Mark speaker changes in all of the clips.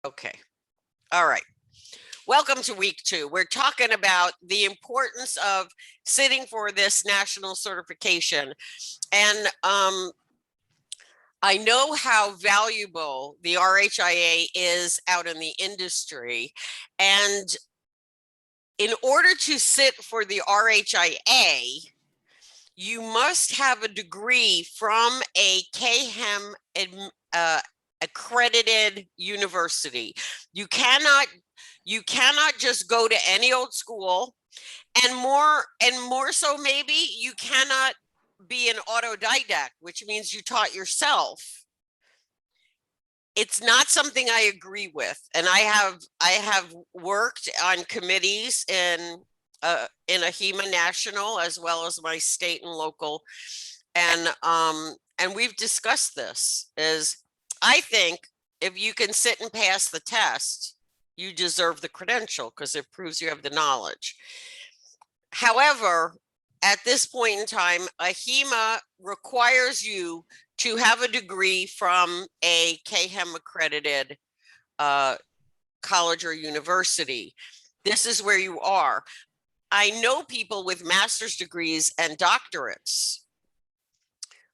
Speaker 1: Okay. All right. Welcome to week 2. We're talking about the importance of sitting for this national certification. And I know how valuable the RHIA is out in the industry. And in order to sit for the RHIA, you must have a degree from a KHIM accredited university. You cannot just go to any old school, and more so maybe you cannot be an autodidact, which means you taught yourself. It's not something I agree with, and I have worked on committees in a HIMA national as well as my state and local, and we've discussed this. Is I think if you can sit and pass the test, you deserve the credential because it proves you have the knowledge. However, at this point in time, a HIMA requires you to have a degree from a KHIM accredited college or university. This is where you are. I know people with master's degrees and doctorates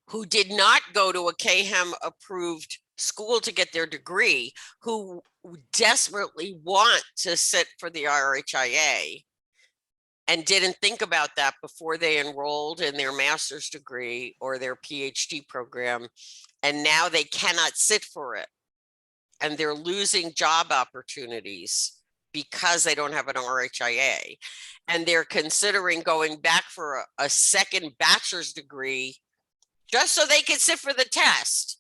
Speaker 1: who did not go to a KHIM approved school to get their degree, who desperately want to sit for the RHIA and didn't think about that before they enrolled in their master's degree or their PhD program. And now they cannot sit for it. And they're losing job opportunities because they don't have an RHIA. And they're considering going back for a second bachelor's degree just so they can sit for the test,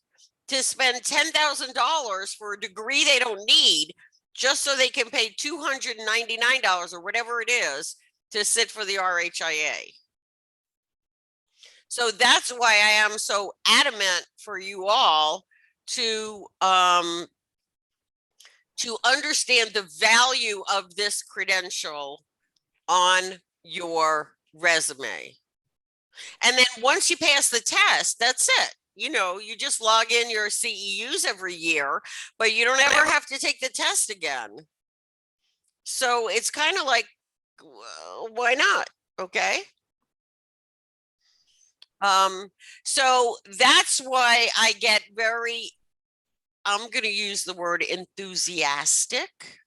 Speaker 1: to spend $10,000 for a degree they don't need, just so they can pay $299 or whatever it is to sit for the RHIA. So that's why I am so adamant for you all to understand the value of this credential on your resume. And then once you pass the test, that's it. You know, you just log in your CEUs every year, but you don't ever have to take the test again. So it's kind of like, well, why not? Okay. So that's why I get very, I'm going to use the word enthusiastic.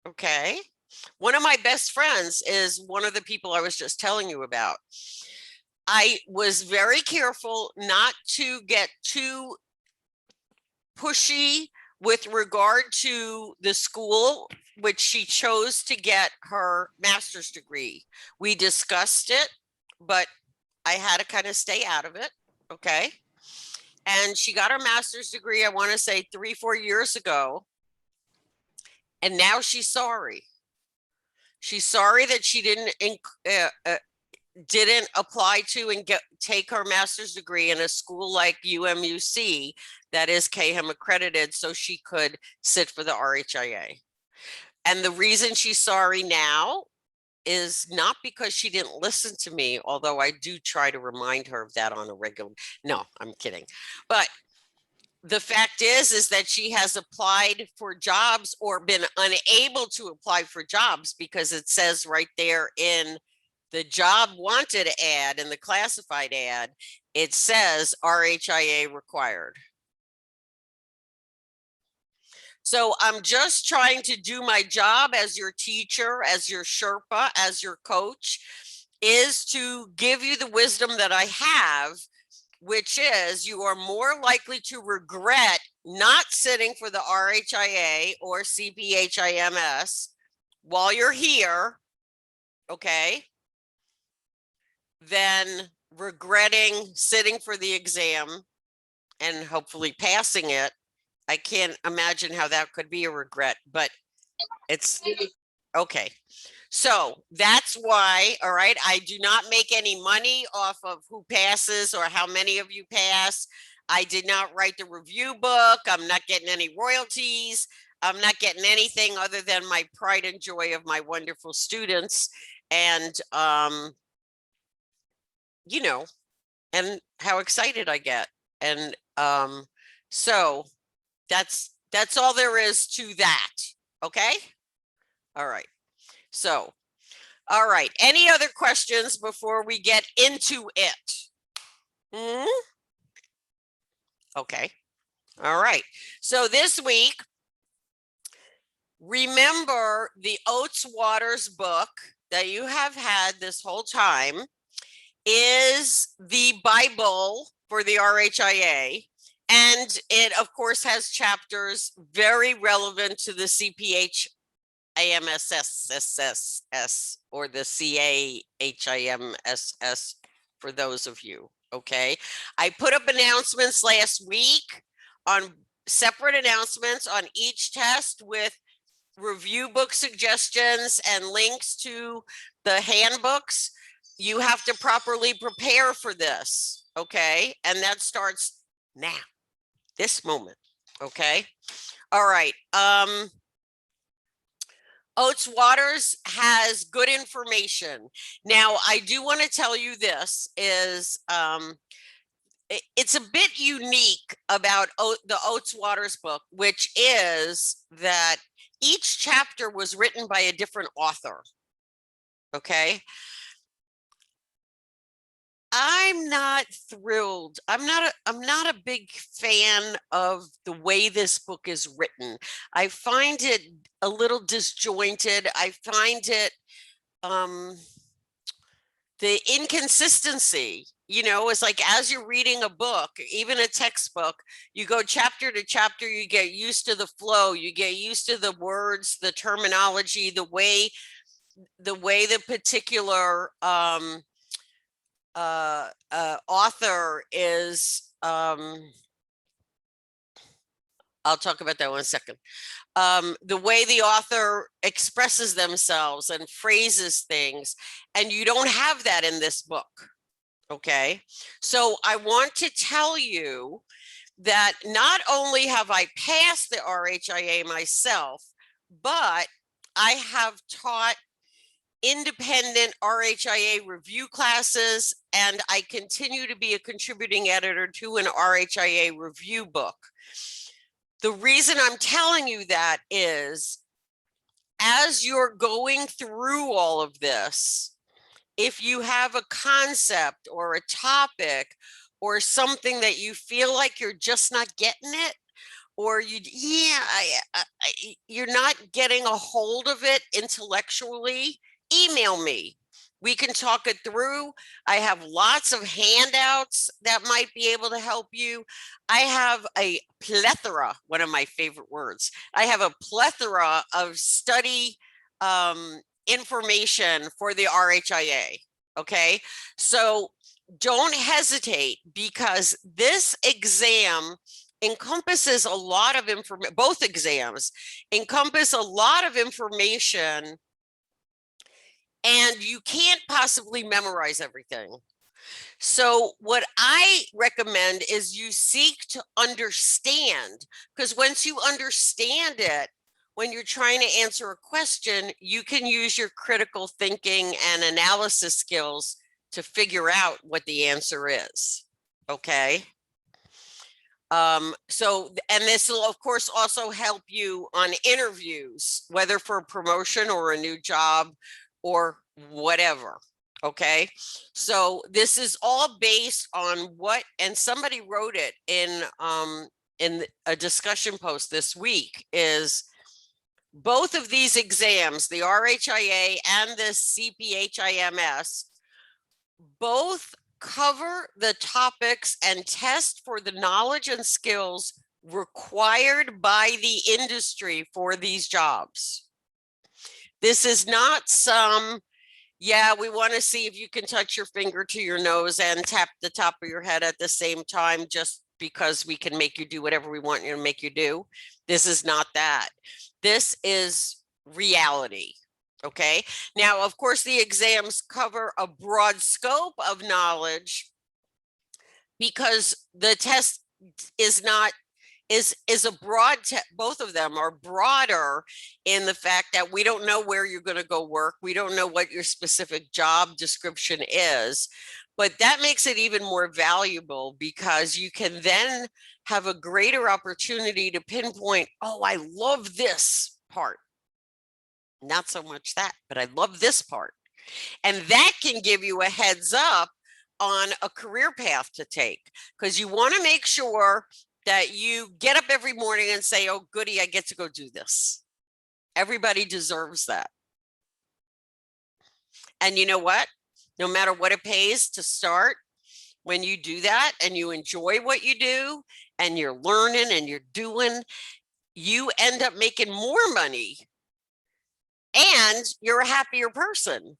Speaker 1: Okay. One of my best friends is one of the people I was just telling you about. I was very careful not to get too pushy with regard to the school which she chose to get her master's degree. We discussed it, but I had to kind of stay out of it. Okay. And she got her master's degree, I want to say 3-4 years ago. And now she's sorry. She's sorry that she didn't apply to and take her master's degree in a school like UMUC that is KHIM accredited, so she could sit for the RHIA. And the reason she's sorry now is not because she didn't listen to me, although I do try to remind her of that on a regular, no, I'm kidding. But the fact is that she has applied for jobs or been unable to apply for jobs because it says right there in the job wanted ad, in the classified ad, it says RHIA required. So I'm just trying to do my job as your teacher, as your Sherpa, as your coach, is to give you the wisdom that I have, which is you are more likely to regret not sitting for the RHIA or CPHIMS while you're here, okay, than regretting sitting for the exam and hopefully passing it. I can't imagine how that could be a regret, but it's okay. So that's why, all right, I do not make any money off of who passes or how many of you pass. I did not write the review book. I'm not getting any royalties. I'm not getting anything other than my pride and joy of my wonderful students. And, you know, and how excited I get. And so that's That's all there is to that. Okay. All right. So, all right. Any other questions before we get into it? Hmm? Okay. All right. So this week, remember the Oates Waters book that you have had this whole time is the Bible for the RHIA. And it, of course, has chapters very relevant to the CPH IMSSSS or the CAHIMSS for those of you. Okay. I put up announcements last week on separate announcements on each test with review book suggestions and links to the handbooks. You have to properly prepare for this. Okay. And that starts now, this moment. Okay. All right. Oates Waters has good information. Now, I do want to tell you this is it's a bit unique about the Oates Waters book, which is that each chapter was written by a different author. Okay. I'm not thrilled. I'm not a big fan of the way this book is written. I find it a little disjointed. I find it the inconsistency, you know, is like as you're reading a book, even a textbook, you go chapter to chapter, you get used to the flow, you get used to the words, the terminology, the way the particular author is I'll talk about that one second. The way the author expresses themselves and phrases things, and you don't have that in this book. Okay, so I want to tell you that not only have I passed the RHIA myself, but I have taught independent RHIA review classes, and I continue to be a contributing editor to an RHIA review book. The reason I'm telling you that is, as you're going through all of this, if you have a concept or a topic or something that you feel like you're just not getting it, or you're not getting a hold of it intellectually, email me. We can talk it through. I have lots of handouts that might be able to help you. I have a plethora, one of my favorite words. I have a plethora of study information for the RHIA. Okay, so don't hesitate, because this exam encompasses a lot of information. Both exams encompass a lot of information, and you can't possibly memorize everything. So what I recommend is you seek to understand, because once you understand it, when you're trying to answer a question, you can use your critical thinking and analysis skills to figure out what the answer is. Okay. So, and this will of course also help you on interviews, whether for a promotion or a new job or whatever. Okay, so this is all based on what, and somebody wrote it in a discussion post this week, is both of these exams, the RHIA and the CPHIMS, both cover the topics and test for the knowledge and skills required by the industry for these jobs. This is not some, yeah, we want to see if you can touch your finger to your nose and tap the top of your head at the same time, just because we can make you do whatever we want you to make you do. This is not that. This is reality. Okay. Now, of course, the exams cover a broad scope of knowledge, because the test is not, is a broad, both of them are broader in the fact that we don't know where you're going to go work. We don't know what your specific job description is, But that makes it even more valuable because you can then have a greater opportunity to pinpoint, oh, I love this part. Not so much that, but I love this part. And that can give you a heads up on a career path to take, because you want to make sure that you get up every morning and say, oh, goody, I get to go do this. Everybody deserves that. And you know what? No matter what it pays to start, when you do that and you enjoy what you do and you're learning and you're doing, you end up making more money and you're a happier person.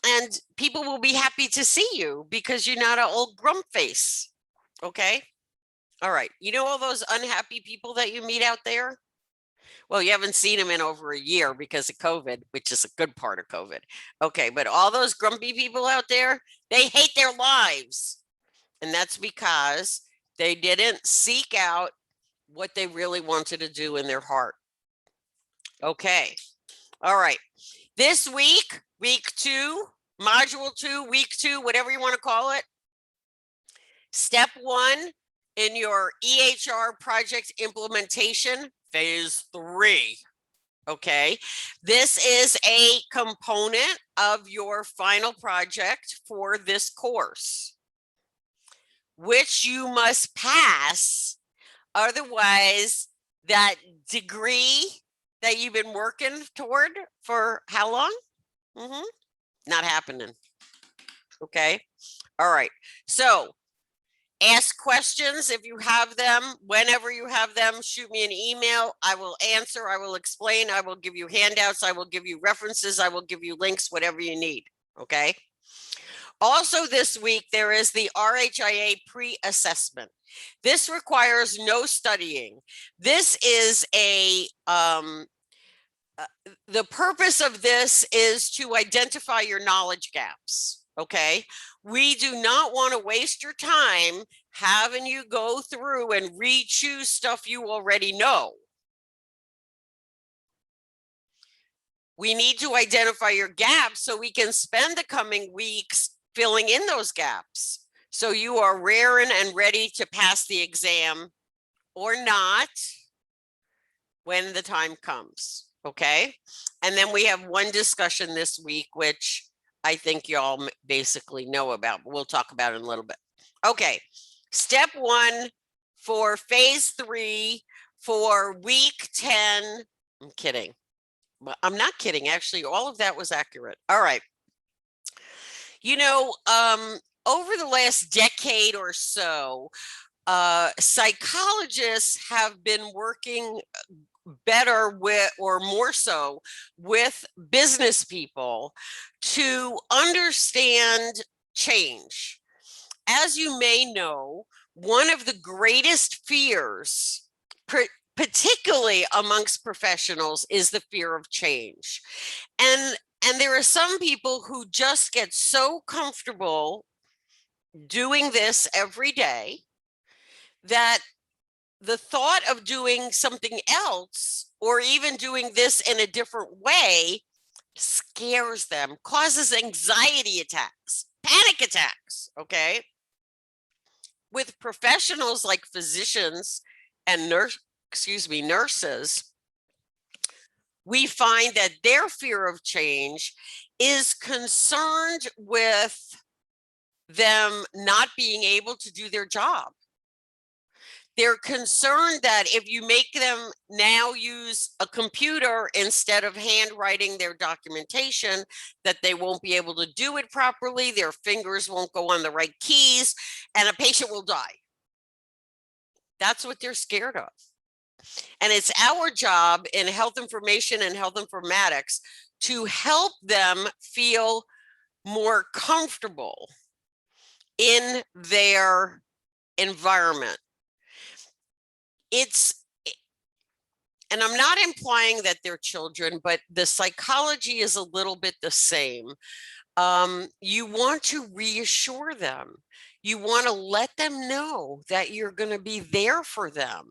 Speaker 1: And people will be happy to see you because you're not an old grump face. Okay. All right. You know, all those unhappy people that you meet out there? Well, you haven't seen them in over a year because of COVID, which is a good part of COVID. Okay. But all those grumpy people out there, they hate their lives. And that's because they didn't seek out what they really wanted to do in their heart. Okay. All right. This week, week 2, module 2, week 2, whatever you want to call it. Step 1 in your EHR project implementation, phase 3. Okay. This is a component of your final project for this course, which you must pass. Otherwise, that degree that you've been working toward for how long? Not happening. Okay. All right. So ask questions if you have them. Whenever you have them, shoot me an email. I will answer. I will explain. I will give you handouts. I will give you references. I will give you links, whatever you need. Okay. Also this week, there is the RHIA pre-assessment. This requires no studying. This is the purpose of this is to identify your knowledge gaps. Okay. We do not want to waste your time having you go through and re-choose stuff you already know. We need to identify your gaps so we can spend the coming weeks filling in those gaps. So you are raring and ready to pass the exam or not when the time comes. Okay. And then we have one discussion this week, which I think y'all basically know about, but we'll talk about it in a little bit. Okay. Step 1 for phase 3 for week 10. I'm kidding. But I'm not kidding. Actually, all of that was accurate. All right. You know, over the last decade or so, psychologists have been working better with, or more so, with business people to understand change. As you may know, one of the greatest fears, particularly amongst professionals, is the fear of change. And there are some people who just get so comfortable doing this every day that the thought of doing something else or even doing this in a different way scares them, causes anxiety attacks, panic attacks. Okay. With professionals like physicians and nurses, we find that their fear of change is concerned with them not being able to do their job. They're concerned that if you make them now use a computer instead of handwriting their documentation, that they won't be able to do it properly, their fingers won't go on the right keys, and a patient will die. That's what they're scared of. And it's our job in health information and health informatics to help them feel more comfortable in their environment. And I'm not implying that they're children, but the psychology is a little bit the same. You want to reassure them. You want to let them know that you're going to be there for them.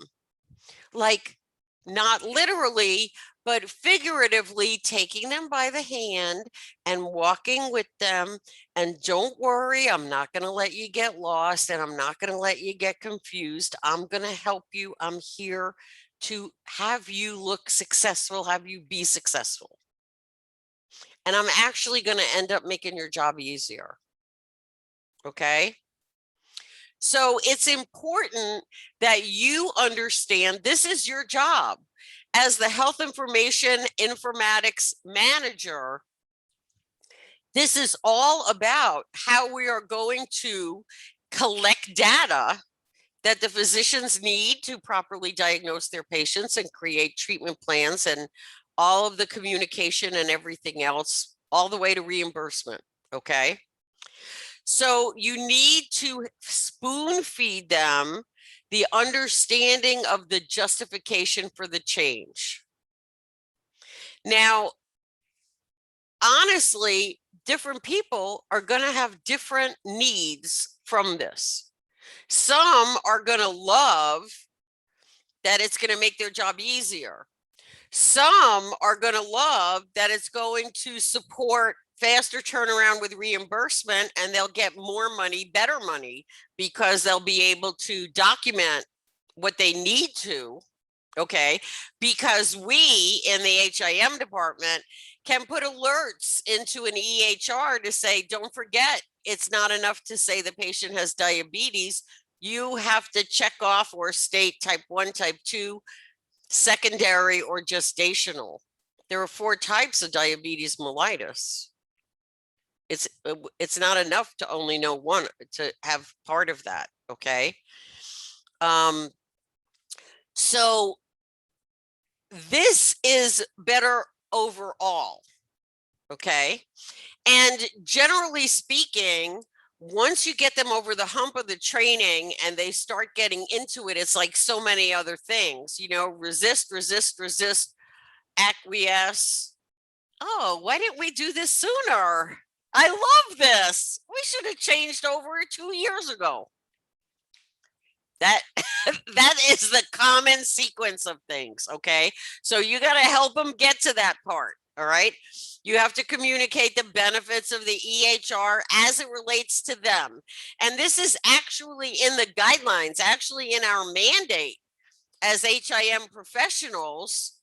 Speaker 1: Like, not literally, but figuratively taking them by the hand and walking with them. And don't worry, I'm not going to let you get lost, and I'm not going to let you get confused. I'm going to help you. I'm here to have you look successful, have you be successful. And I'm actually going to end up making your job easier. Okay? So it's important that you understand this is your job. As the health information informatics manager, this is all about how we are going to collect data that the physicians need to properly diagnose their patients and create treatment plans and all of the communication and everything else, all the way to reimbursement, okay? So you need to spoon feed them the understanding of the justification for the change. Now, honestly, different people are going to have different needs from this. Some are going to love that it's going to make their job easier. Some are going to love that it's going to support faster turnaround with reimbursement, and they'll get more money, better money, because they'll be able to document what they need to, okay? Because we in the HIM department can put alerts into an EHR to say, don't forget, it's not enough to say the patient has diabetes. You have to check off or state type 1, type 2, secondary, or gestational. There are 4 types of diabetes mellitus. It's not enough to only know one, to have part of that, okay? So this is better overall, okay? And generally speaking, once you get them over the hump of the training and they start getting into it, it's like so many other things, you know, resist, resist, resist, acquiesce. Oh, why didn't we do this sooner? I love this. We should have changed over 2 years ago. That that is the common sequence of things, okay? So you got to help them get to that part, all right? You have to communicate the benefits of the EHR as it relates to them. And this is actually in the guidelines, actually in our mandate as HIM professionals.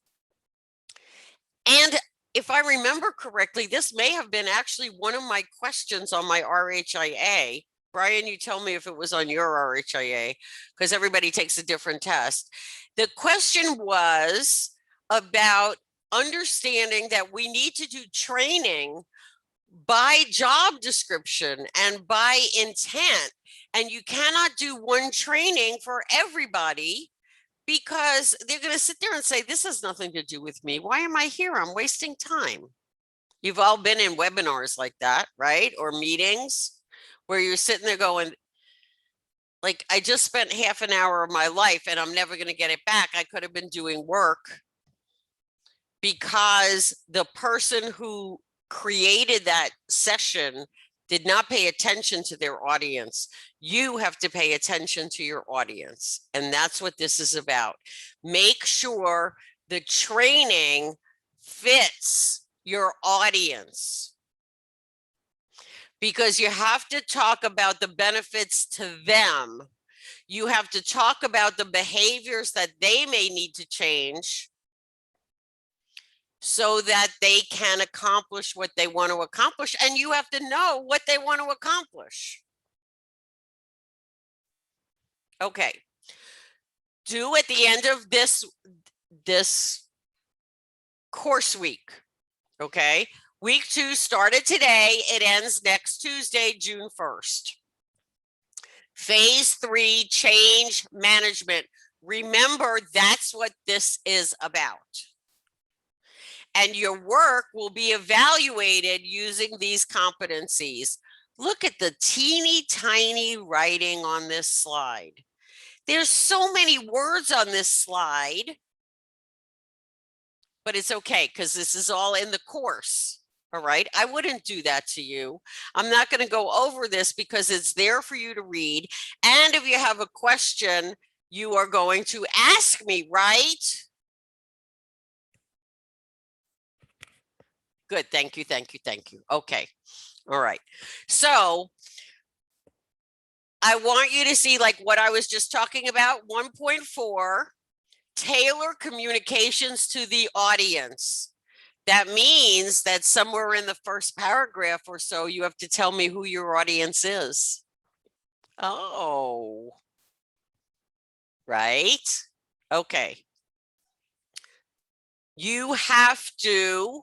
Speaker 1: And if I remember correctly, this may have been actually one of my questions on my RHIA. Brian, you tell me if it was on your RHIA, because everybody takes a different test. The question was about understanding that we need to do training by job description and by intent. And you cannot do one training for everybody, because they're going to sit there and say, this has nothing to do with me. Why am I here? I'm wasting time. You've all been in webinars like that, right? Or meetings where you're sitting there going, like, I just spent half an hour of my life and I'm never going to get it back. I could have been doing work, because the person who created that session did not pay attention to their audience. You have to pay attention to your audience. And that's what this is about. Make sure the training fits your audience, because you have to talk about the benefits to them. You have to talk about the behaviors that they may need to change so that they can accomplish what they want to accomplish. And you have to know what they want to accomplish. Okay. Do at the end of this course week, okay? Week 2 started today. It ends next Tuesday, June 1st. Phase 3, change management. Remember, that's what this is about. And your work will be evaluated using these competencies. Look at the teeny tiny writing on this slide. There's so many words on this slide, but it's okay, because this is all in the course. All right. I wouldn't do that to you. I'm not going to go over this because it's there for you to read. And if you have a question, you are going to ask me, right? Good. Thank you. Thank you. Thank you. Okay. All right. So I want you to see like what I was just talking about. 1.4, tailor communications to the audience. That means that somewhere in the first paragraph or so, you have to tell me who your audience is. Oh, right. Okay. You have to,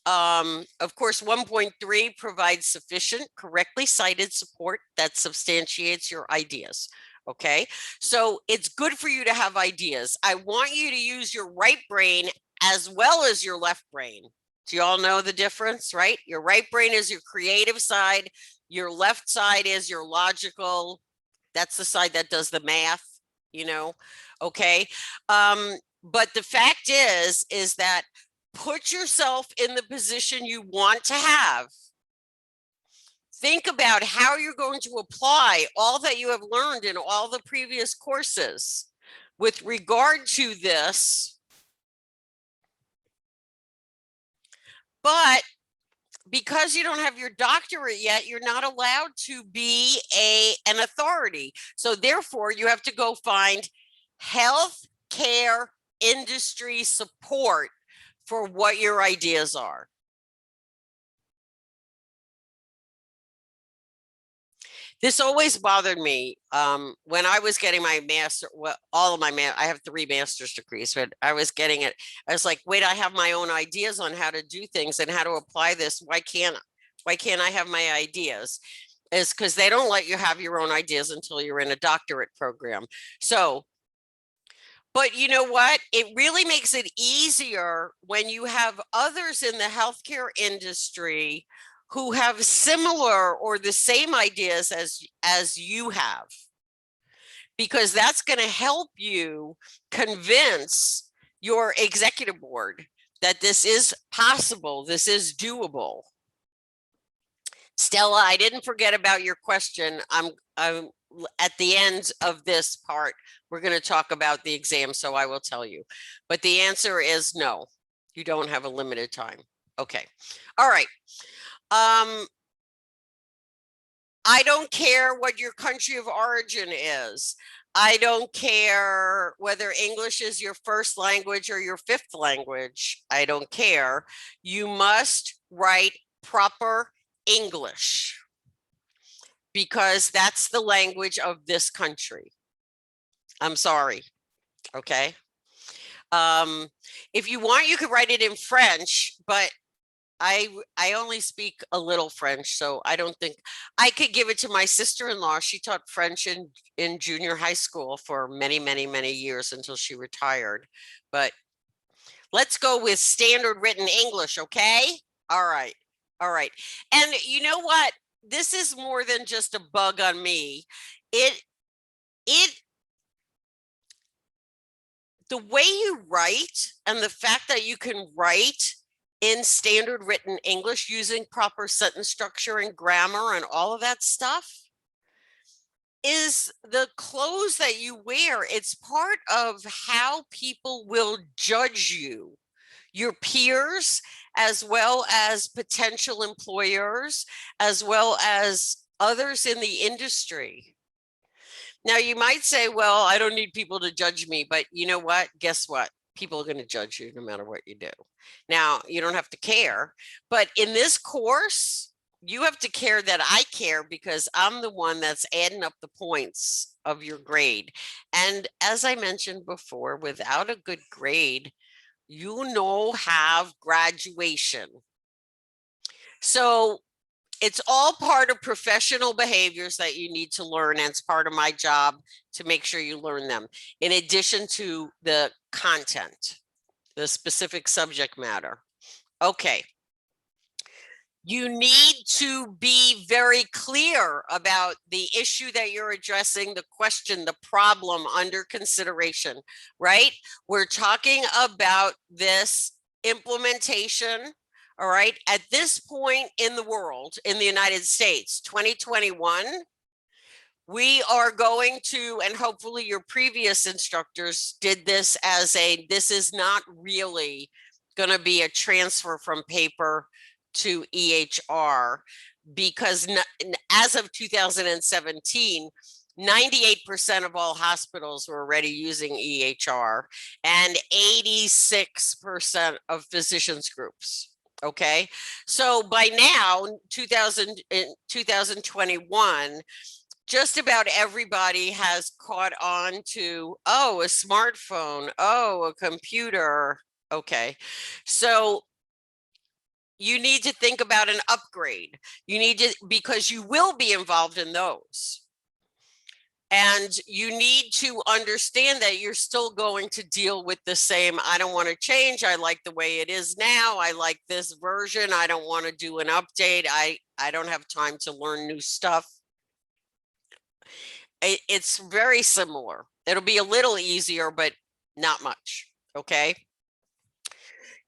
Speaker 1: of course, 1.3 provides sufficient, correctly cited support that substantiates your ideas. Okay, so it's good for you to have ideas. I want you to use your right brain as well as your left brain. Do you all know the difference, right? Your right brain is your creative side. Your left side is your logical. That's the side that does the math, you know, okay? But the fact is that put yourself in the position you want to have. Think about how you're going to apply all that you have learned in all the previous courses with regard to this. But because you don't have your doctorate yet, you're not allowed to be an authority. So therefore, you have to go find health care industry support for what your ideas are. This always bothered me when I was getting my master. Well, all of my I have 3 master's degrees, but I was getting it. I was like, wait, I have my own ideas on how to do things and how to apply this. Why can't I have my ideas? Is because they don't let you have your own ideas until you're in a doctorate program. So, but you know what? It really makes it easier when you have others in the healthcare industry who have similar or the same ideas as you have, because that's going to help you convince your executive board that this is possible, this is doable. Stella, I didn't forget about your question. I'm at the end of this part, we're going to talk about the exam, so I will tell you. But the answer is no, you don't have a limited time. Okay. All right. I don't care what your country of origin is. I don't care whether English is your first language or your 5th language. I don't care. You must write proper English because that's the language of this country. I'm sorry. Okay. If you want, you could write it in French, but I only speak a little French, so I don't think I could give it to my sister-in-law. She taught French in junior high school for many, many, many years until she retired. But let's go with standard written English, okay? All right. All right. And you know what? This is more than just a bug on me. The way you write and the fact that you can write in standard written English using proper sentence structure and grammar and all of that stuff is the clothes that you wear. It's part of how people will judge you, your peers, as well as potential employers, as well as others in the industry. Now, you might say, well, I don't need people to judge me, but you know what? Guess what? People are going to judge you no matter what you do. Now, you don't have to care, but in this course, you have to care that I care because I'm the one that's adding up the points of your grade. And as I mentioned before, without a good grade, you have graduation. So it's all part of professional behaviors that you need to learn, and it's part of my job to make sure you learn them, in addition to the content, the specific subject matter. Okay. You need to be very clear about the issue that you're addressing, the question, the problem under consideration, right? We're talking about this implementation. All right. At this point in the world, in the United States, 2021, we are going to, and hopefully your previous instructors did this as this is not really going to be a transfer from paper to EHR, because as of 2017, 98% of all hospitals were already using EHR and 86% of physicians groups. Okay, so by now, 2021, just about everybody has caught on to, oh, a smartphone, oh, a computer. Okay, so you need to think about an upgrade. You need to, because you will be involved in those. And you need to understand that you're still going to deal with the same, I don't want to change. I like the way it is now. I like this version. I don't want to do an update. I don't have time to learn new stuff. It's very similar. It'll be a little easier, but not much. Okay.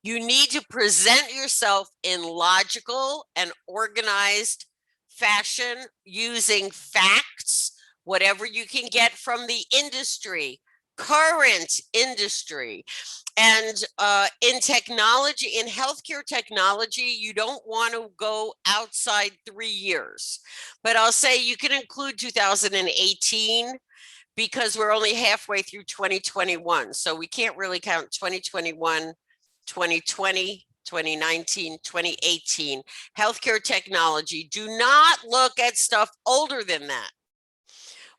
Speaker 1: You need to present yourself in logical and organized fashion using facts, whatever you can get from the industry, current industry. And in technology, in healthcare technology, you don't want to go outside 3 years. But I'll say you can include 2018, because we're only halfway through 2021. So we can't really count 2021, 2020, 2019, 2018. Healthcare technology. Do not look at stuff older than that.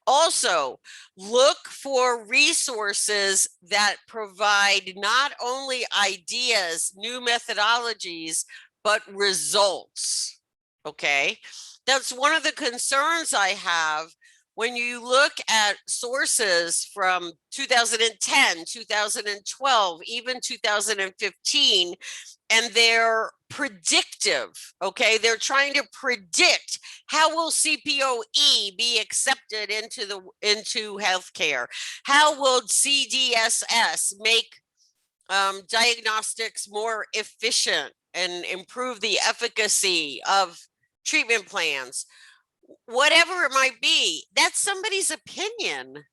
Speaker 1: Also, look for resources that provide not only ideas, new methodologies, but results. Okay, that's one of the concerns I have when you look at sources from 2010, 2012, even 2015, and they're predictive. Okay, they're trying to predict how will CPOE be accepted into healthcare. How will CDSS make diagnostics more efficient and improve the efficacy of treatment plans? Whatever it might be, that's somebody's opinion.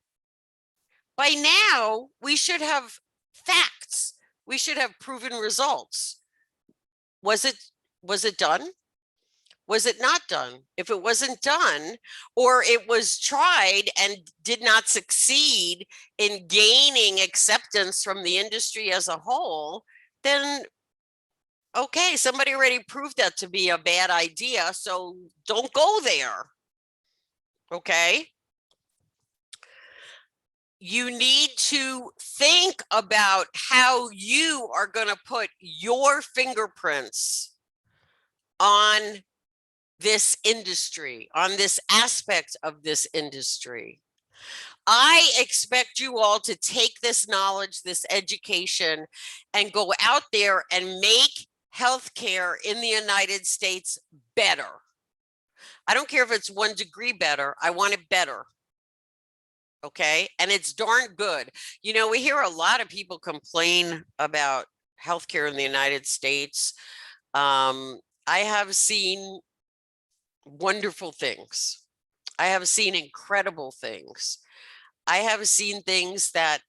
Speaker 1: By now, we should have facts. We should have proven results. Was it done? Was it not done? If it wasn't done, or it was tried and did not succeed in gaining acceptance from the industry as a whole, then okay, somebody already proved that to be a bad idea, so don't go there. Okay? You need to think about how you are going to put your fingerprints on this industry, on this aspect of this industry. I expect you all to take this knowledge, this education, and go out there and make healthcare in the United States better. I don't care if it's 1 degree better. I want it better. Okay. And it's darn good. You know, we hear a lot of people complain about healthcare in the United States. I have seen wonderful things. I have seen incredible things. I have seen things that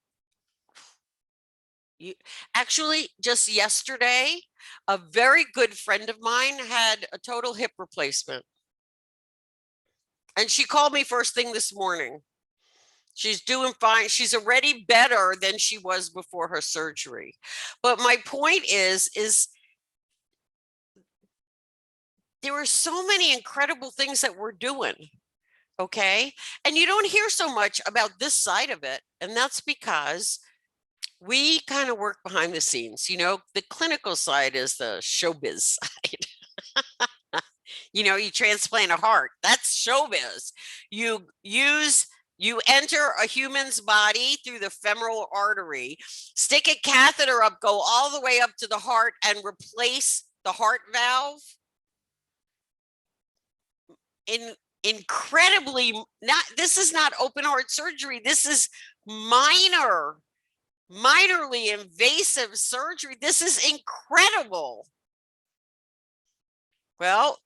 Speaker 1: actually, just yesterday, a very good friend of mine had a total hip replacement. And she called me first thing this morning. She's doing fine. She's already better than she was before her surgery. But my point is there are so many incredible things that we're doing. Okay. And you don't hear so much about this side of it. And that's because we kind of work behind the scenes. You know, the clinical side is the showbiz side. You know, you transplant a heart, that's showbiz. You enter a human's body through the femoral artery, stick a catheter up, go all the way up to the heart and replace the heart valve. Incredibly, this is not open heart surgery. This is minorly invasive surgery. This is incredible. Well,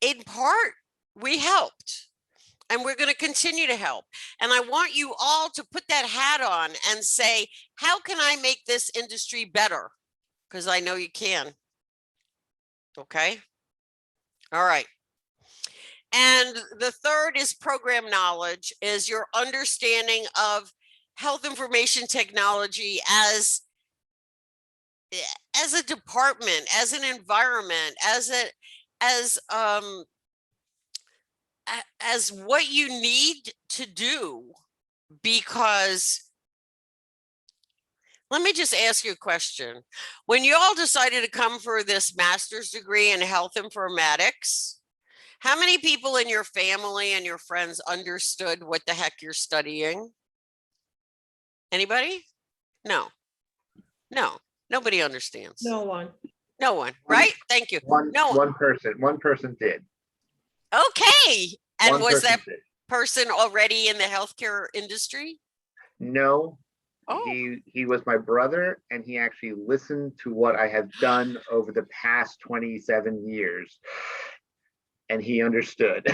Speaker 1: in part, we helped. And we're going to continue to help. And I want you all to put that hat on and say, how can I make this industry better? because I know you can. Okay. All right. And the third is program knowledge, is your understanding of health information technology as a department, as an environment, as what you need to do. Because let me just ask you a question. When you all decided to come for this master's degree in health informatics, how many people in your family and your friends understood what the heck you're studying? Anybody? No, nobody understands.
Speaker 2: No one.
Speaker 1: No one, right? Thank you.
Speaker 3: One person did.
Speaker 1: Okay. And
Speaker 3: One
Speaker 1: was that
Speaker 3: person did.
Speaker 1: person already in the healthcare industry?
Speaker 3: No,
Speaker 1: Oh,
Speaker 3: he was my brother, and he actually listened to what I have done over the past 27 years, and he understood.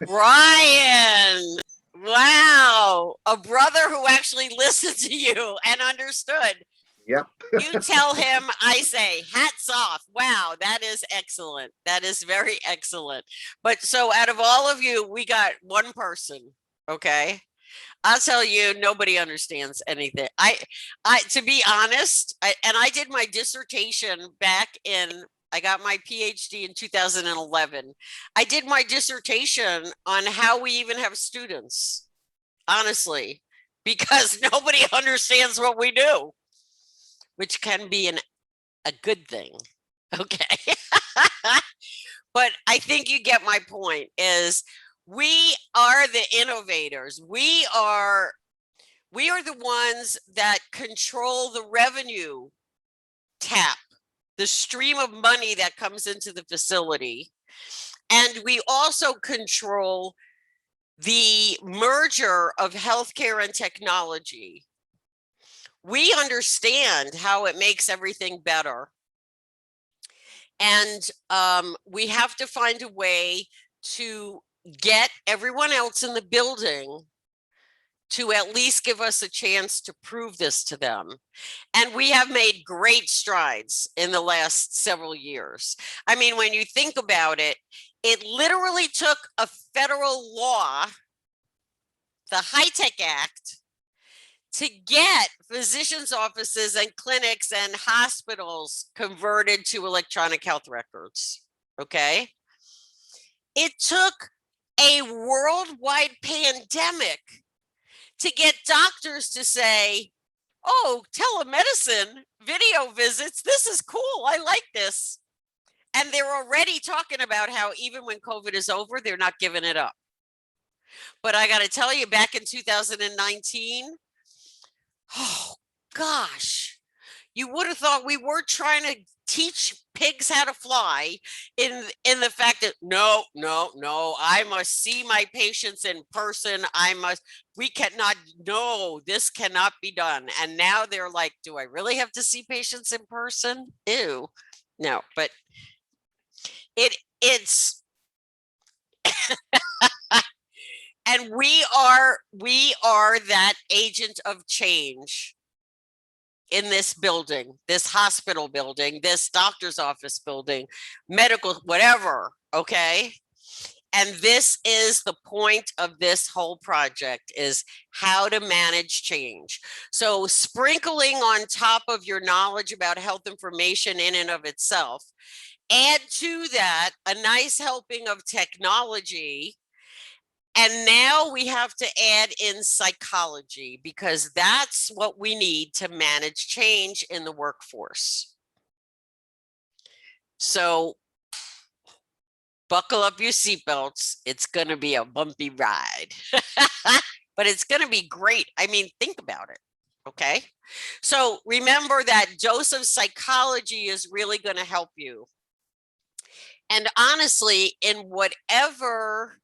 Speaker 1: Ryan. Wow. A brother who actually listened to you and understood.
Speaker 3: Yep.
Speaker 1: You tell him, I say, hats off. Wow, that is excellent. That is very excellent. But so out of all of you, we got one person. Okay. I'll tell you, nobody understands anything. To be honest, I did my dissertation back in, I got my PhD in 2011. I did my dissertation on how we even have students, honestly, because nobody understands what we do, which can be a good thing. Okay. But I think you get my point, is we are the innovators. We are the ones that control the revenue tap, the stream of money that comes into the facility. And we also control the merger of healthcare and technology. We understand how it makes everything better. And we have to find a way to get everyone else in the building to at least give us a chance to prove this to them. And we have made great strides in the last several years. I mean, when you think about it, it literally took a federal law, the HITECH Act, to get physicians' offices and clinics and hospitals converted to electronic health records. Okay. It took a worldwide pandemic to get doctors to say, oh, telemedicine, video visits, this is cool. I like this. And they're already talking about how even when COVID is over, they're not giving it up. But I got to tell you, back in 2019, oh gosh, you would have thought we were trying to teach pigs how to fly in the fact that no, I must see my patients in person. We cannot, no, this cannot be done. And now they're like, do I really have to see patients in person? Ew. No, but it's and we are that agent of change in this building, this hospital building, this doctor's office building, medical, whatever. Okay. And this is the point of this whole project, is how to manage change. So sprinkling on top of your knowledge about health information in and of itself, add to that a nice helping of technology. And now we have to add in psychology, because that's what we need to manage change in the workforce. So buckle up your seatbelts. It's going to be a bumpy ride, but it's going to be great. I mean, think about it. Okay. So remember that dose of psychology is really going to help you. And honestly, in whatever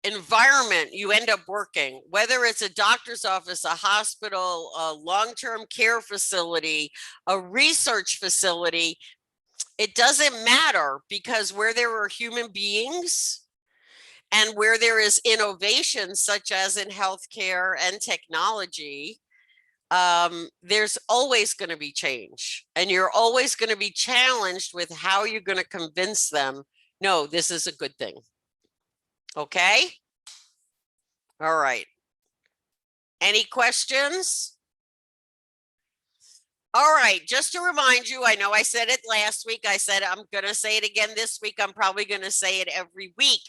Speaker 1: environment you end up working, whether it's a doctor's office, a hospital, a long-term care facility, a research facility, it doesn't matter, because where there are human beings and where there is innovation, such as in healthcare and technology, there's always going to be change, and you're always going to be challenged with how you're going to convince them, no, this is a good thing. Okay. All right. Any questions? All right, just to remind you, I know I said it last week. I said I'm going to say it again this week. I'm probably going to say it every week.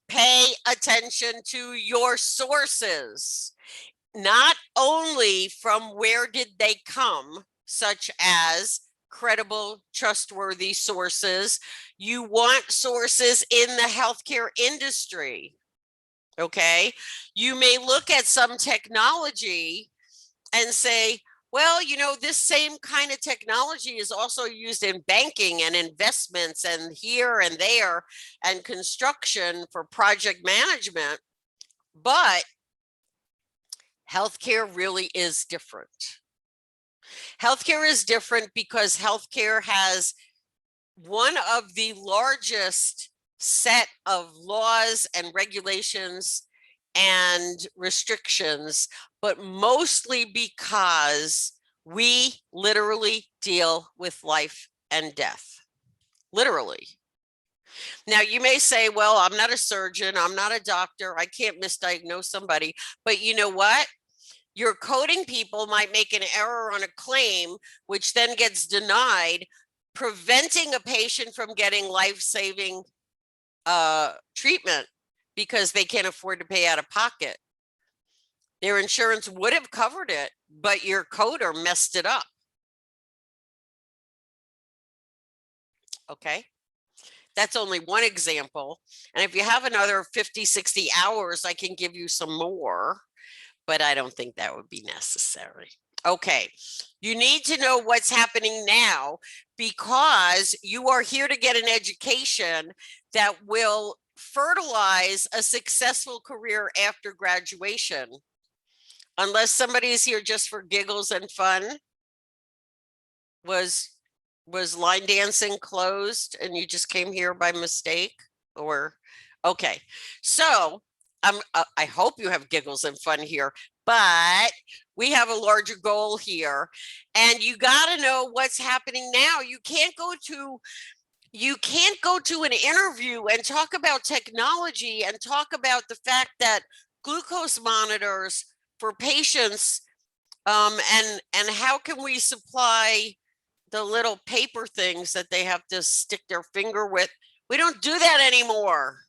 Speaker 1: Pay attention to your sources, not only from where did they come, such as credible, trustworthy sources. You want sources in the healthcare industry. Okay, you may look at some technology and say, well, you know, this same kind of technology is also used in banking and investments and here and there and construction for project management. But healthcare really is different. Healthcare is different because healthcare has one of the largest set of laws and regulations and restrictions, but mostly because we literally deal with life and death, literally. Now, you may say, well, I'm not a surgeon, I'm not a doctor, I can't misdiagnose somebody, but you know what? Your coding people might make an error on a claim, which then gets denied, preventing a patient from getting life-saving treatment because they can't afford to pay out of pocket. Their insurance would have covered it, but your coder messed it up. Okay. That's only one example. And if you have another 50, 60 hours, I can give you some more, but I don't think that would be necessary. Okay. You need to know what's happening now because you are here to get an education that will fertilize a successful career after graduation. Unless somebody is here just for giggles and fun. Was line dancing closed and you just came here by mistake? Or okay, so I hope you have giggles and fun here, but we have a larger goal here, and you got to know what's happening now. You can't go to an interview and talk about technology and talk about the fact that glucose monitors for patients, and how can we supply the little paper things that they have to stick their finger with. We don't do that anymore.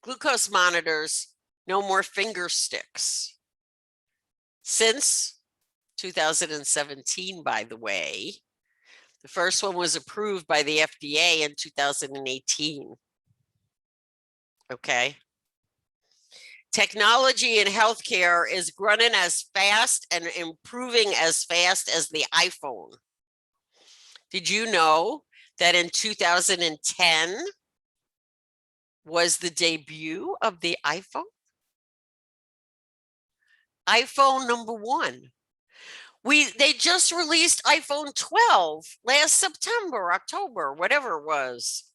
Speaker 1: Glucose monitors, no more finger sticks. Since 2017, by the way, the first one was approved by the FDA in 2018. Okay. Technology in healthcare is running as fast and improving as fast as the iPhone. Did you know that in 2010 was the debut of the iPhone? iPhone number 1. They just released iPhone 12 last September, October, whatever it was.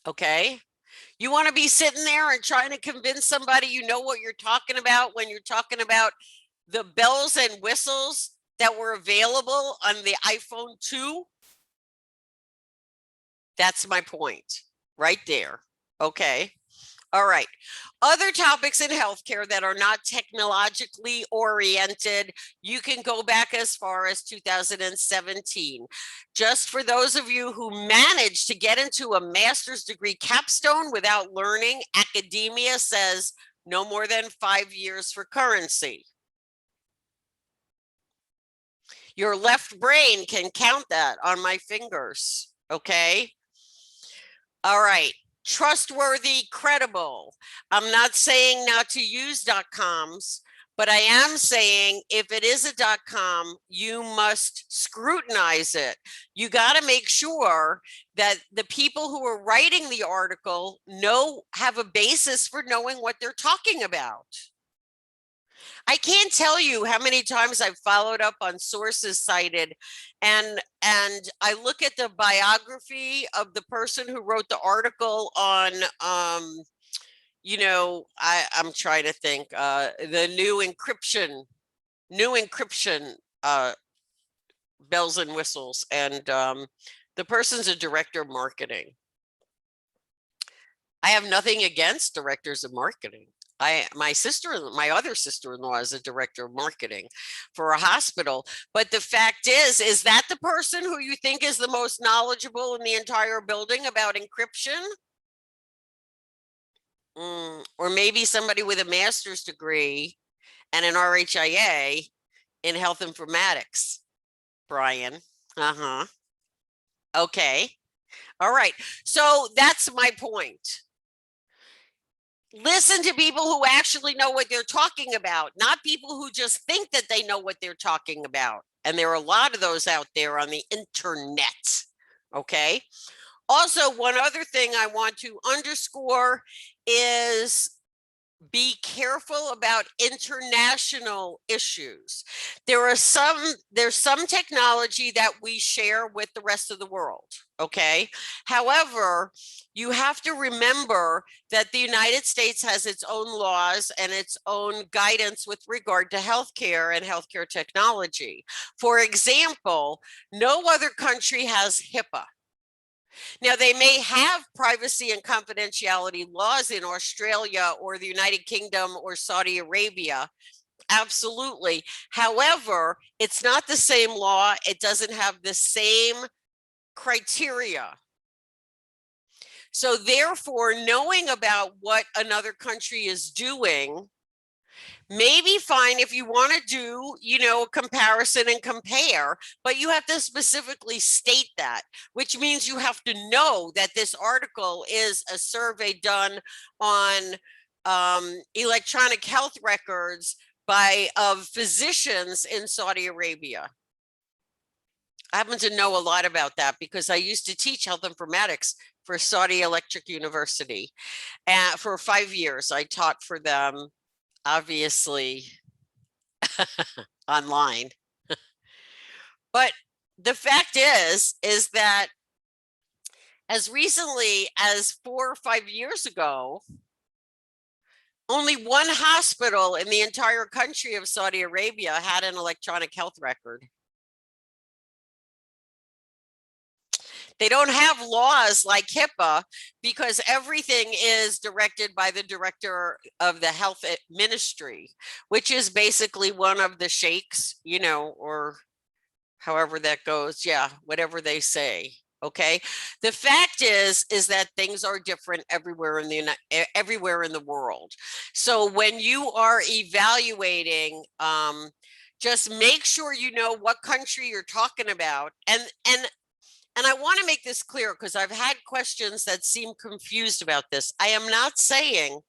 Speaker 1: Okay. You want to be sitting there and trying to convince somebody you know what you're talking about when you're talking about the bells and whistles that were available on the iPhone 2? That's my point right there. Okay. All right. Other topics in healthcare that are not technologically oriented, you can go back as far as 2017. Just for those of you who managed to get into a master's degree capstone without learning, academia says no more than 5 years for currency. Your left brain can count that on my fingers. Okay. All right. Trustworthy, credible. I'm not saying not to use .coms, but I am saying if it is a .com, you must scrutinize it. You got to make sure that the people who are writing the article have a basis for knowing what they're talking about. I can't tell you how many times I've followed up on sources cited, and I look at the biography of the person who wrote the article on I'm trying to think, the new encryption bells and whistles, and the person's a director of marketing. I have nothing against directors of marketing. My other sister-in-law is a director of marketing for a hospital. But the fact is that the person who you think is the most knowledgeable in the entire building about encryption? Or maybe somebody with a master's degree and an RHIA in health informatics, Brian. Uh-huh. Okay. All right. So that's my point. Listen to people who actually know what they're talking about, not people who just think that they know what they're talking about. And there are a lot of those out there on the internet. Okay. Also, one other thing I want to underscore is be careful about international issues. There's some technology that we share with the rest of the world, okay? However, you have to remember that the United States has its own laws and its own guidance with regard to healthcare and healthcare technology. For example, no other country has HIPAA. Now, they may have privacy and confidentiality laws in Australia or the United Kingdom or Saudi Arabia. Absolutely. However, it's not the same law. It doesn't have the same criteria. So therefore, knowing about what another country is doing may be fine if you want to do, a comparison and compare, but you have to specifically state that, which means you have to know that this article is a survey done on electronic health records of physicians in Saudi Arabia. I happen to know a lot about that because I used to teach health informatics for Saudi Electric University. And for 5 years, I taught for them, obviously online. But the fact is that as recently as 4 or 5 years ago, only one hospital in the entire country of Saudi Arabia had an electronic health record. They don't have laws like HIPAA because everything is directed by the director of the health ministry, which is basically one of the sheikhs, or however that goes. Yeah, whatever they say. Okay. The fact is that things are different everywhere in the world. So when you are evaluating, just make sure you know what country you're talking about. And I want to make this clear because I've had questions that seem confused about this. I am not saying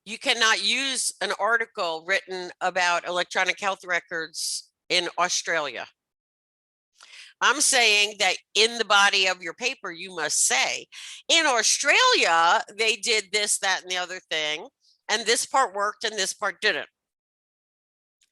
Speaker 1: you cannot use an article written about electronic health records in Australia. I'm saying that in the body of your paper, you must say, in Australia, they did this, that, and the other thing, and this part worked and this part didn't.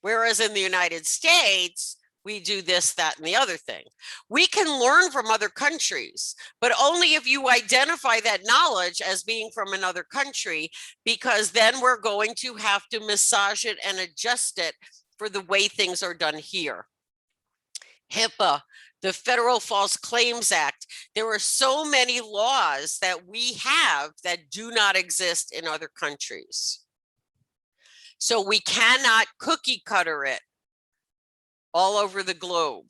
Speaker 1: Whereas in the United States, we do this, that, and the other thing. We can learn from other countries, but only if you identify that knowledge as being from another country, because then we're going to have to massage it and adjust it for the way things are done here. HIPAA, the Federal False Claims Act. There are so many laws that we have that do not exist in other countries. So we cannot cookie cutter it all over the globe.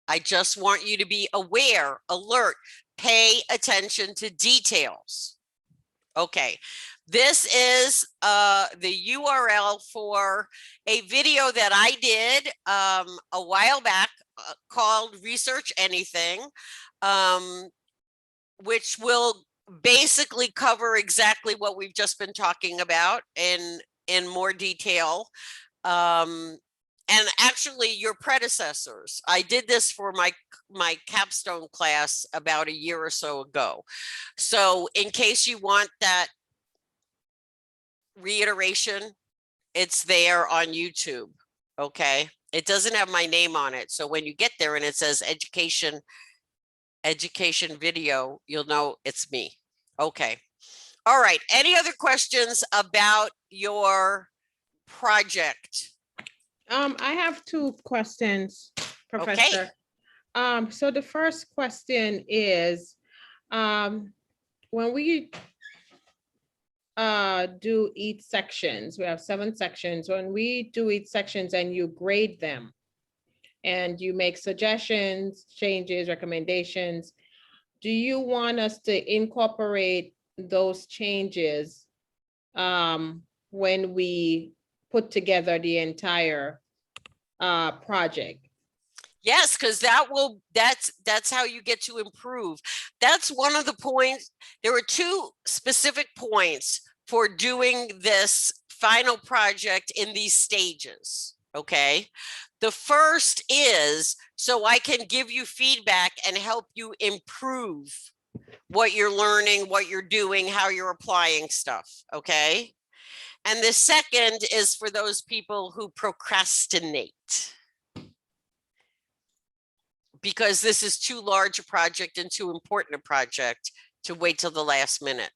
Speaker 1: I just want you to be aware, alert, pay attention to details. Okay, this is the URL for a video that I did a while back called Research Anything, which will basically cover exactly what we've just been talking about in more detail. And actually your predecessors. I did this for my capstone class about a year or so ago. So in case you want that reiteration, it's there on YouTube. Okay. It doesn't have my name on it. So when you get there and it says education education video, you'll know it's me. Okay. All right. Any other questions about your project?
Speaker 2: I have two questions,
Speaker 1: Okay.
Speaker 2: Professor. So the first question is, when we do each sections, we have 7 sections. When we do each sections and you grade them and you make suggestions, changes, recommendations, do you want us to incorporate those changes when we put together the entire project?
Speaker 1: Yes, because that's how you get to improve. That's one of the points. There were 2 specific points for doing this final project in these stages. Okay. The first is so I can give you feedback and help you improve what you're learning, what you're doing, how you're applying stuff. Okay. And the second is for those people who procrastinate, because this is too large a project and too important a project to wait till the last minute.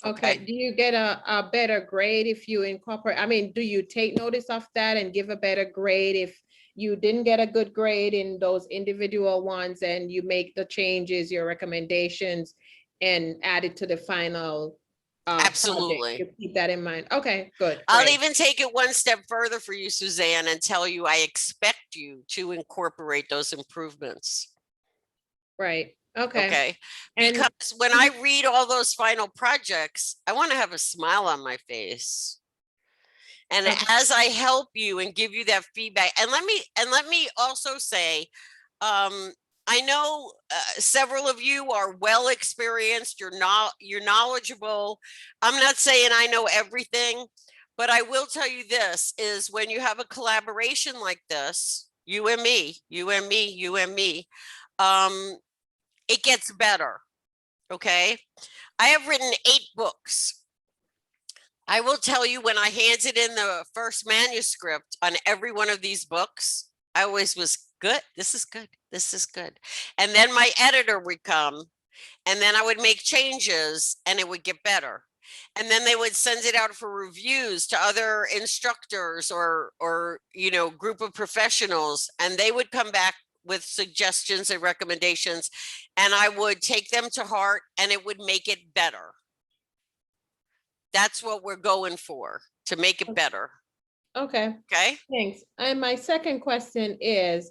Speaker 2: Okay, do you get a better grade if you incorporate, I mean, do you take notice of that and give a better grade if you didn't get a good grade in those individual ones and you make the changes, your recommendations, and add it to the final project?
Speaker 1: Absolutely.
Speaker 2: You keep that in mind. Okay, good.
Speaker 1: I'll
Speaker 2: great.
Speaker 1: even take it one step further for you, Suzanne, and tell you I expect you to incorporate those improvements.
Speaker 2: Right, okay.
Speaker 1: Okay.
Speaker 2: And
Speaker 1: Because when I read all those final projects, I want to have a smile on my face. And
Speaker 2: Okay.
Speaker 1: as I help you and give you that feedback, and let me also say, I know several of you are well experienced. You're knowledgeable. I'm not saying I know everything, but I will tell you this: is when you have a collaboration like this, you and me, you and me, you and me, it gets better. Okay, I have written 8 books. I will tell you, when I handed in the first manuscript on every one of these books, I always was good. This is good. This is good. And then my editor would come and then I would make changes and it would get better. And then they would send it out for reviews to other instructors or group of professionals, and they would come back with suggestions and recommendations, and I would take them to heart and it would make it better. That's what we're going for, to make it better.
Speaker 2: Okay,
Speaker 1: Okay.
Speaker 2: thanks. And my second question is,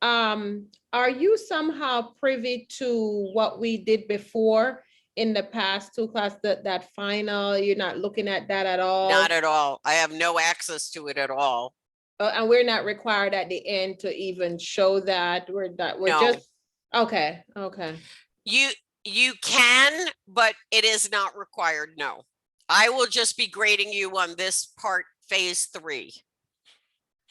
Speaker 2: are you somehow privy to what we did before in the past 2 class, that final? You're not looking at that at all?
Speaker 1: Not at all. I have no access to it at all.
Speaker 2: And we're not required at the end to even show that? We're
Speaker 1: No.
Speaker 2: just, okay, okay.
Speaker 1: You can, but it is not required. No. I will just be grading you on this part, phase 3.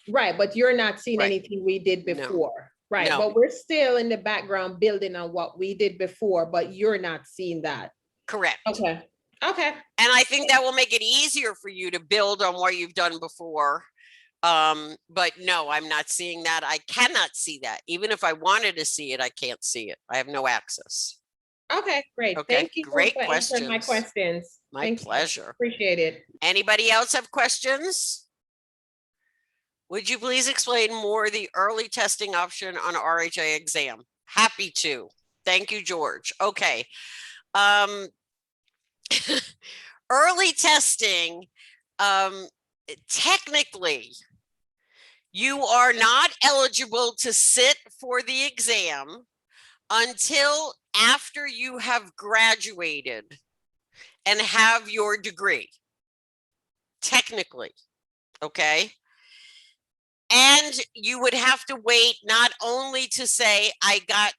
Speaker 2: Right, but you're not seeing
Speaker 1: Right.
Speaker 2: anything we did
Speaker 1: No.
Speaker 2: before. Right,
Speaker 1: No.
Speaker 2: but we're still in the background building on what we did before, but you're not seeing that.
Speaker 1: Correct.
Speaker 2: Okay, okay.
Speaker 1: And I think that will make it easier for you to build on what you've done before. But no, I'm not seeing that. I cannot see that. Even if I wanted to see it, I can't see it. I have no access.
Speaker 2: Okay, great.
Speaker 1: Okay,
Speaker 2: Thank you
Speaker 1: great
Speaker 2: for answering my
Speaker 1: questions.
Speaker 2: questions.
Speaker 1: My
Speaker 2: Thank you.
Speaker 1: pleasure.
Speaker 2: Appreciate it.
Speaker 1: Anybody else have questions? Would you please explain more the early testing option on RHA exam? Happy to. Thank you, George. Okay. Early testing, technically, you are not eligible to sit for the exam until after you have graduated and have your degree. Technically, okay? And you would have to wait not only to say, I got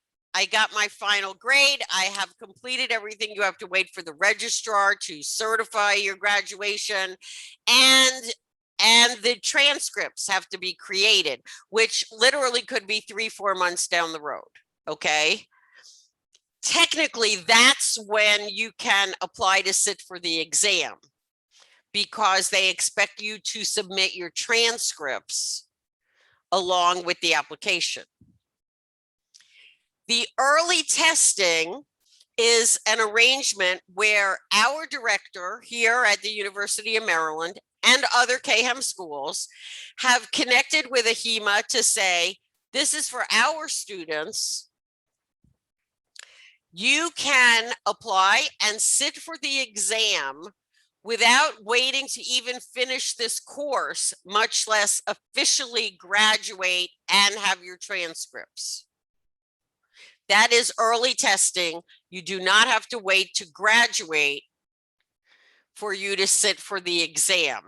Speaker 1: my final grade, I have completed everything. You have to wait for the registrar to certify your graduation, and the transcripts have to be created, which literally could be 3-4 months down the road. Okay. Technically, that's when you can apply to sit for the exam, because they expect you to submit your transcripts along with the application. The early testing is an arrangement where our director here at the University of Maryland and other KHEM schools have connected with a HIMA to say, this is for our students. You can apply and sit for the exam without waiting to even finish this course, much less officially graduate and have your transcripts. That is early testing. You do not have to wait to graduate for you to sit for the exam.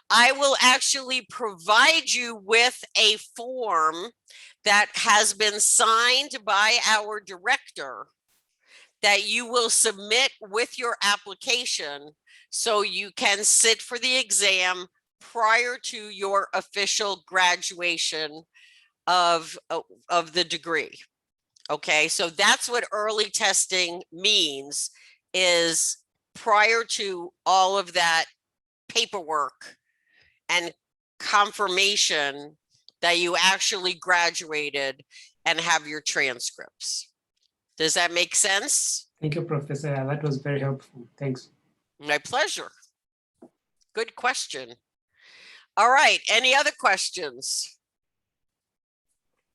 Speaker 1: I will actually provide you with a form that has been signed by our director that you will submit with your application so you can sit for the exam prior to your official graduation of the degree. Okay, so that's what early testing means, is prior to all of that paperwork and confirmation that you actually graduated and have your transcripts. Does that make sense?
Speaker 4: Thank you, Professor. That was very helpful. Thanks.
Speaker 1: My pleasure. Good question. All right, any other questions?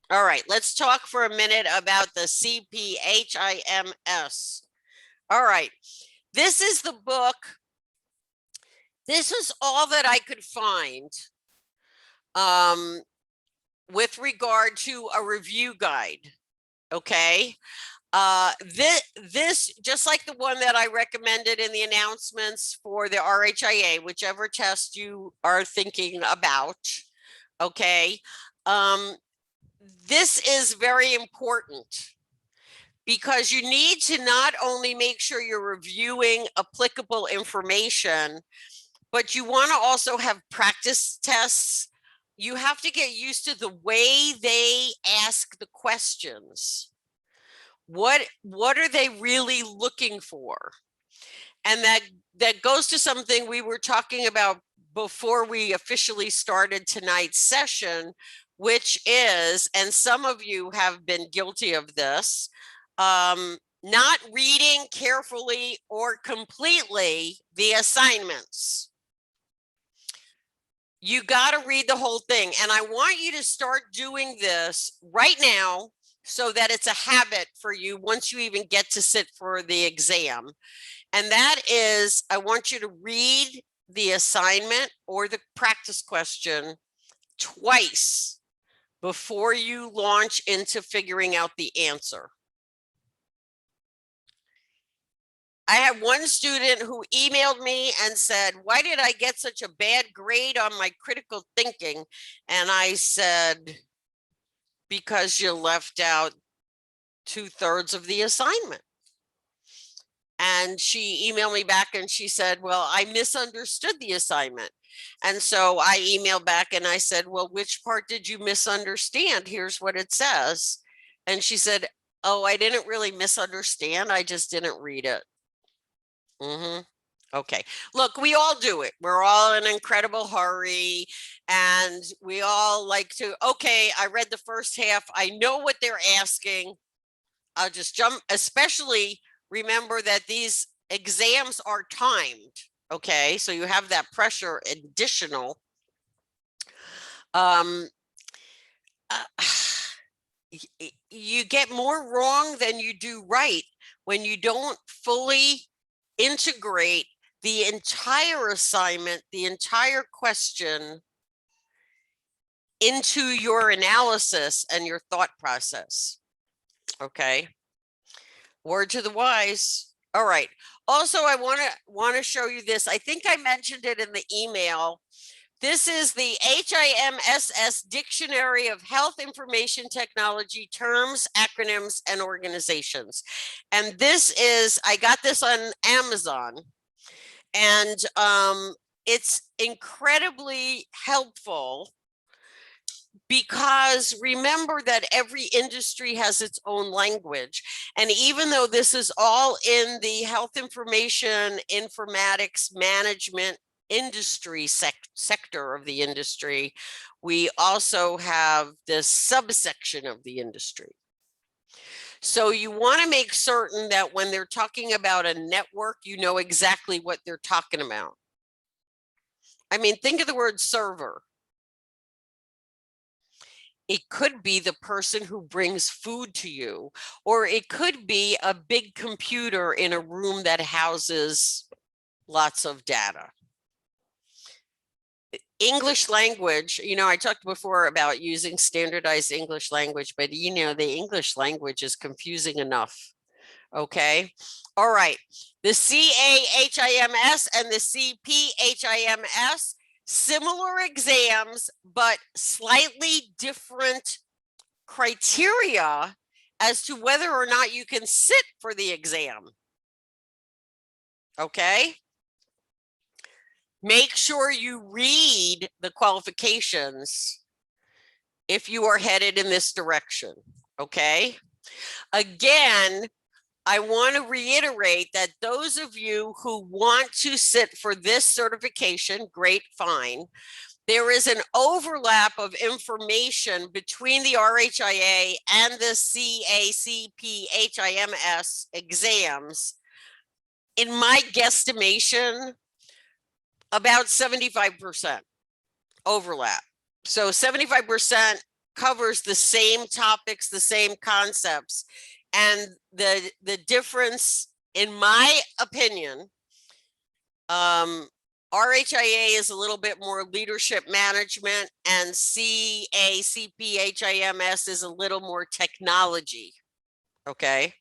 Speaker 1: All right, let's talk for a minute about the CPHIMS. All right, this is the book. This is all that I could find with regard to a review guide, okay? This, just like the one that I recommended in the announcements for the RHIA, whichever test you are thinking about, okay? This is very important because you need to not only make sure you're reviewing applicable information, but you want to also have practice tests. You have to get used to the way they ask the questions. What are they really looking for? And that goes to something we were talking about before we officially started tonight's session, which is, and some of you have been guilty of this, not reading carefully or completely the assignments. You got to read the whole thing. And I want you to start doing this right now so that it's a habit for you once you even get to sit for the exam. And that is, I want you to read the assignment or the practice question twice before you launch into figuring out the answer. I had one student who emailed me and said, why did I get such a bad grade on my critical thinking? And I said, because you left out 2/3 of the assignment. And she emailed me back and she said, well, I misunderstood the assignment. And so I emailed back and I said, well, which part did you misunderstand? Here's what it says. And she said, oh, I didn't really misunderstand. I just didn't read it. Okay, look, we all do it. We're all in an incredible hurry and we all like to, okay, I read the first half. I know what they're asking. I'll just jump, especially remember that these exams are timed. Okay, so you have that pressure additional. You get more wrong than you do right when you don't fully integrate the entire assignment, the entire question into your analysis and your thought process. Okay. Word to the wise. All right. Also, I want to show you this. I think I mentioned it in the email. This is the HIMSS Dictionary of Health Information Technology Terms, Acronyms, and Organizations. And this is, I got this on Amazon, and it's incredibly helpful because remember that every industry has its own language. And even though this is all in the health information, informatics, management industry sector of the industry, we also have this subsection of the industry. So you want to make certain that when they're talking about a network, you know exactly what they're talking about. I mean, think of the word server. It could be the person who brings food to you, or it could be a big computer in a room that houses lots of data. English language, you know, I talked before about using standardized English language, but you know, the English language is confusing enough. Okay. All right. The CAHIMS and the CPHIMS, similar exams, but slightly different criteria as to whether or not you can sit for the exam. Okay. Make sure you read the qualifications if you are headed in this direction. Okay. Again, I want to reiterate that those of you who want to sit for this certification, great, fine. There is an overlap of information between the RHIA and the CACPHIMS exams. In my guesstimation, about 75% overlap. So 75% covers the same topics, the same concepts. And the difference, in my opinion, RHIA is a little bit more leadership management, and CACPHIMS is a little more technology. Okay.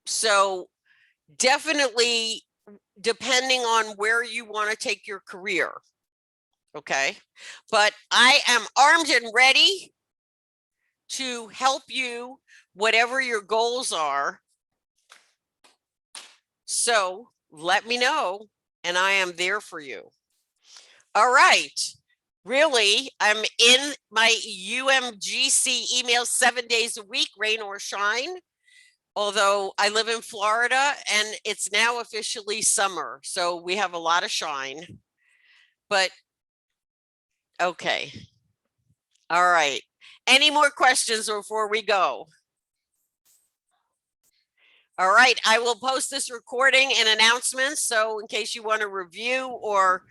Speaker 1: So definitely, depending on where you want to take your career. Okay. But I am armed and ready to help you, whatever your goals are. So let me know, and I am there for you. All right. Really, I'm in my UMGC email 7 days a week, rain or shine. Although I live in Florida and it's now officially summer, so we have a lot of shine. But okay. All right. Any more questions before we go? All right, I will post this recording and announcements. So in case you want to review, or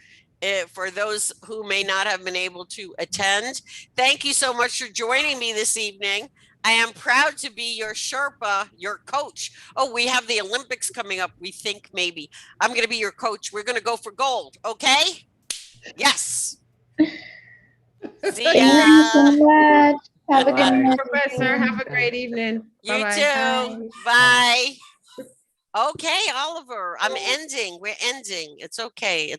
Speaker 1: for those who may not have been able to attend, thank you so much for joining me this evening. I am proud to be your Sherpa, your coach. Oh, we have the Olympics coming up. We think maybe I'm going to be your coach. We're going to go for gold. Okay. Yes. See
Speaker 5: Thank you so
Speaker 1: ya.
Speaker 5: much. Have a good
Speaker 3: Bye.
Speaker 5: night.
Speaker 2: Professor, have a great evening.
Speaker 1: You
Speaker 2: Bye-bye.
Speaker 1: too. Bye. Okay, Oliver, I'm ending. We're ending. It's okay.